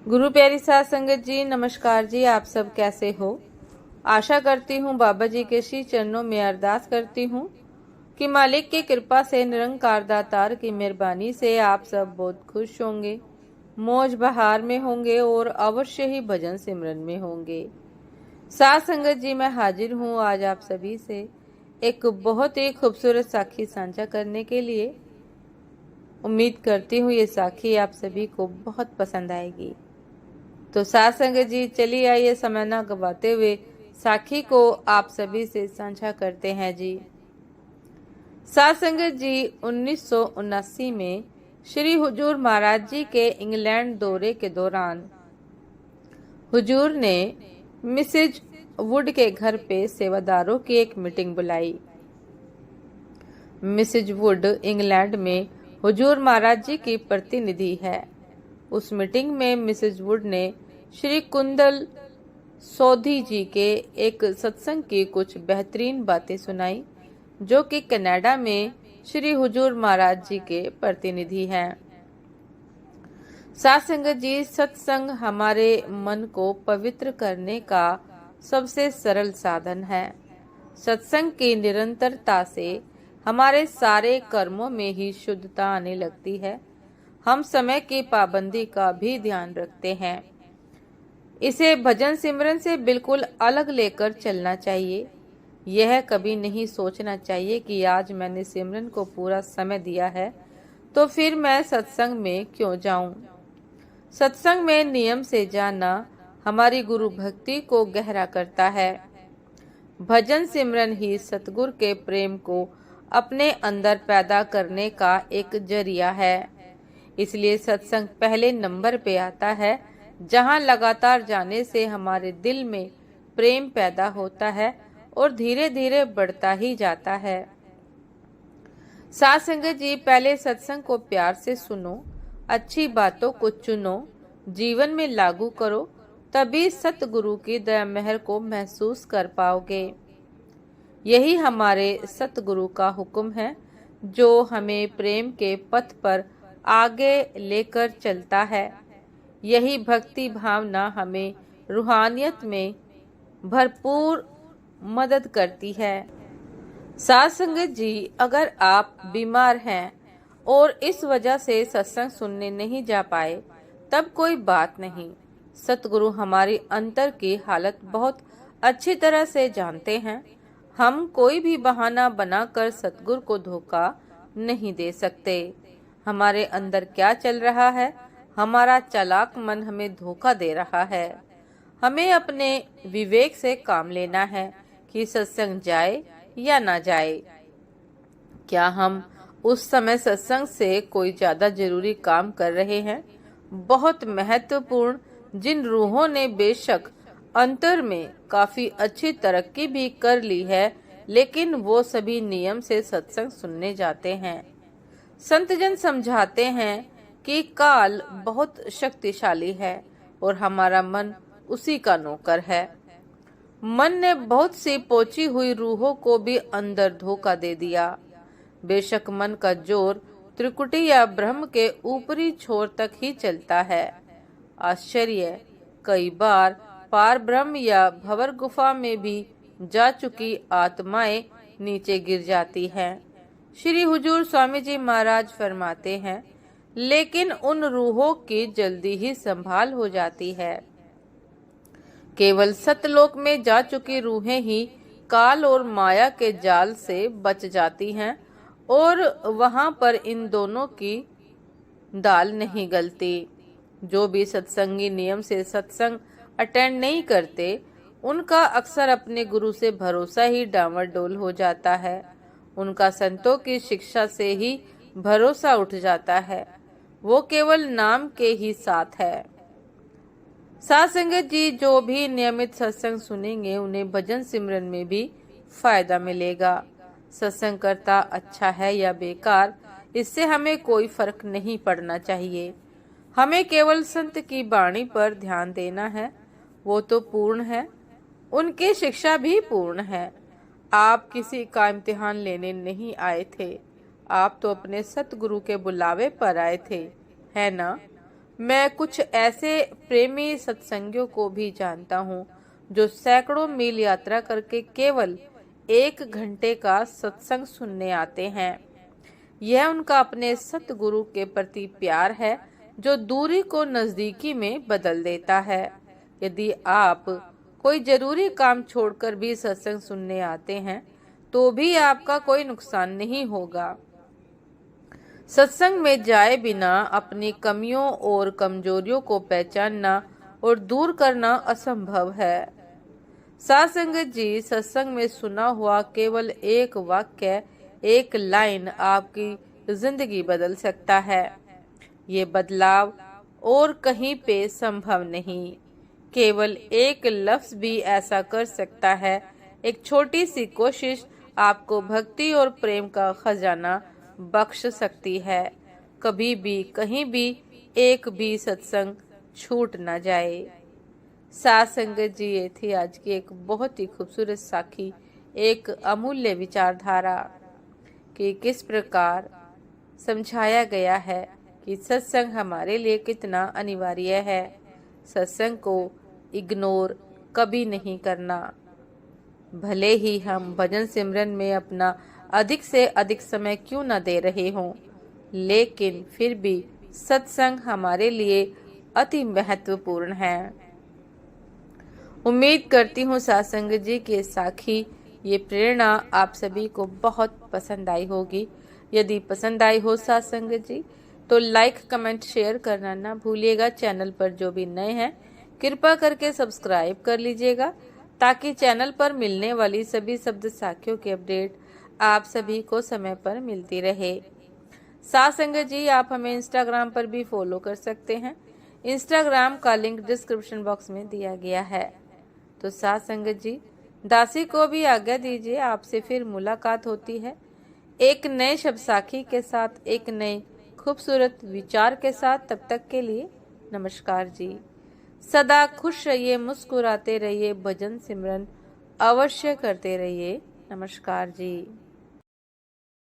गुरु प्यारी साध संगत जी, नमस्कार जी। आप सब कैसे हो? आशा करती हूँ बाबा जी के श्री चरणों में अरदास करती हूँ कि मालिक की कृपा से, निरंकार दातार की मेहरबानी से आप सब बहुत खुश होंगे, मौज बहार में होंगे और अवश्य ही भजन सिमरन में होंगे। साध संगत जी, मैं हाजिर हूँ आज आप सभी से एक बहुत ही खूबसूरत साखी साझा करने के लिए। उम्मीद करती हूँ ये साखी आप सभी को बहुत पसंद आएगी। तो साध संगत जी, चलिए आइए समय न गवाते हुए साखी को आप सभी से साझा करते हैं जी। साध संगत जी, 1979 में श्री हुजूर महाराज जी के इंग्लैंड दौरे के दौरान हुजूर ने मिसेज वुड के घर पे सेवादारों की एक मीटिंग बुलाई। मिसेज वुड इंग्लैंड में हुजूर महाराज जी की प्रतिनिधि है। उस मीटिंग में मिसेज वुड ने श्री कुंदल सोधी जी के एक सत्संग की कुछ बेहतरीन बातें सुनाई, जो कि कनाडा में श्री हुजूर महाराज जी के प्रतिनिधि हैं। साध संगत जी, सत्संग हमारे मन को पवित्र करने का सबसे सरल साधन है। सत्संग की निरंतरता से हमारे सारे कर्मों में ही शुद्धता आने लगती है। हम समय की पाबंदी का भी ध्यान रखते हैं। इसे भजन सिमरन से बिल्कुल अलग लेकर चलना चाहिए। यह कभी नहीं सोचना चाहिए कि आज मैंने सिमरन को पूरा समय दिया है तो फिर मैं सत्संग में क्यों जाऊं। सत्संग में नियम से जाना हमारी गुरु भक्ति को गहरा करता है। भजन सिमरन ही सतगुरु के प्रेम को अपने अंदर पैदा करने का एक जरिया है। इसलिए सत्संग पहले नंबर पे आता है, जहां लगातार जाने से हमारे दिल में प्रेम पैदा होता है और धीरे धीरे बढ़ता ही जाता है। साध संगत जी, पहले सत्संग को प्यार से सुनो, अच्छी बातों को चुनो, जीवन में लागू करो, तभी सतगुरु की दया मेहर को महसूस कर पाओगे। यही हमारे सतगुरु का हुक्म है, जो हमें प्रेम के पथ पर आगे लेकर चलता है। यही भक्ति भावना हमें रूहानियत में भरपूर मदद करती है। साध संगत जी, अगर आप बीमार हैं और इस वजह से सत्संग सुनने नहीं जा पाए, तब कोई बात नहीं। सतगुरु हमारी अंतर की हालत बहुत अच्छी तरह से जानते हैं। हम कोई भी बहाना बनाकर सतगुरु को धोखा नहीं दे सकते। हमारे अंदर क्या चल रहा है? हमारा चालाक मन हमें धोखा दे रहा है। हमें अपने विवेक से काम लेना है कि सत्संग जाए या ना जाए। क्या हम उस समय सत्संग से कोई ज्यादा जरूरी काम कर रहे हैं? बहुत महत्वपूर्ण, जिन रूहों ने बेशक अंतर में काफी अच्छी तरक्की भी कर ली है, लेकिन वो सभी नियम से सत्संग सुनने जाते हैं। संतजन समझाते हैं कि काल बहुत शक्तिशाली है और हमारा मन उसी का नौकर है। मन ने बहुत सी पोची हुई रूहों को भी अंदर धोखा दे दिया। बेशक मन का जोर त्रिकुटी या ब्रह्म के ऊपरी छोर तक ही चलता है। आश्चर्य, कई बार पार ब्रह्म या भंवर गुफा में भी जा चुकी आत्माएं नीचे गिर जाती हैं। श्री हुजूर स्वामी जी महाराज फरमाते हैं, लेकिन उन रूहों की जल्दी ही संभाल हो जाती है। केवल सतलोक में जा चुकी रूहें ही काल और माया के जाल से बच जाती हैं और वहां पर इन दोनों की दाल नहीं गलती। जो भी सत्संगी नियम से सत्संग अटेंड नहीं करते, उनका अक्सर अपने गुरु से भरोसा ही डांवाडोल हो जाता है। उनका संतों की शिक्षा से ही भरोसा उठ जाता है। वो केवल नाम के ही साथ है। साध संगत जी, जो भी नियमित सत्संग सुनेंगे, उन्हें भजन सिमरन में भी फायदा मिलेगा। सत्संग करता अच्छा है या बेकार, इससे हमें कोई फर्क नहीं पड़ना चाहिए। हमें केवल संत की वाणी पर ध्यान देना है। वो तो पूर्ण है, उनकी शिक्षा भी पूर्ण है। आप किसी का इम्तिहान लेने नहीं आए थे, आप तो अपने सतगुरु के बुलावे पर आए थे, है ना? मैं कुछ ऐसे प्रेमी सत्संगियों को भी जानता हूँ जो सैकड़ों मील यात्रा करके केवल 1 घंटे का सत्संग सुनने आते हैं। यह उनका अपने सतगुरु के प्रति प्यार है जो दूरी को नजदीकी में बदल देता है। यदि आप कोई जरूरी काम छोड़कर भी सत्संग सुनने आते हैं तो भी आपका कोई नुकसान नहीं होगा। सत्संग में जाए बिना अपनी कमियों और कमजोरियों को पहचानना और दूर करना असंभव है। साध संगत जी, सत्संग में सुना हुआ केवल एक वाक्य, एक लाइन आपकी जिंदगी बदल सकता है। ये बदलाव और कहीं पे संभव नहीं। केवल एक लफ्ज भी ऐसा कर सकता है। एक छोटी सी कोशिश आपको भक्ति और प्रेम का खजाना बख्श सकती है। कभी भी कहीं भी एक भी सत्संग छूट न जाए। साध संगत जी, ये थी आज की एक बहुत ही खूबसूरत साखी, एक अमूल्य विचारधारा कि किस प्रकार समझाया गया है कि सत्संग हमारे लिए कितना अनिवार्य है। सत्संग को इग्नोर कभी नहीं करना। भले ही हम भजन सिमरन में अपना अधिक से अधिक समय क्यों न दे रहे हों, लेकिन फिर भी सत्संग हमारे लिए अति महत्वपूर्ण है। उम्मीद करती हूँ साध संगत जी की साखी, ये प्रेरणा आप सभी को बहुत पसंद आई होगी। यदि पसंद आई हो साध संगत जी तो लाइक, कमेंट, शेयर करना ना भूलिएगा। चैनल पर जो भी नए हैं कृपा करके सब्सक्राइब कर लीजिएगा ताकि चैनल पर मिलने वाली सभी शब्द साखियों की अपडेट आप सभी को समय पर मिलती रहे। साध संगत जी, आप हमें इंस्टाग्राम पर भी फॉलो कर सकते हैं। इंस्टाग्राम का लिंक डिस्क्रिप्शन बॉक्स में दिया गया है। तो साध संगत जी, दासी को भी आज्ञा दीजिए। आपसे फिर मुलाकात होती है एक नए शब्द साखी के साथ, एक नए खूबसूरत विचार के साथ। तब तक के लिए नमस्कार जी। सदा खुश रहिए, मुस्कुराते रहिए, भजन सिमरन अवश्य करते रहिए। नमस्कार जी।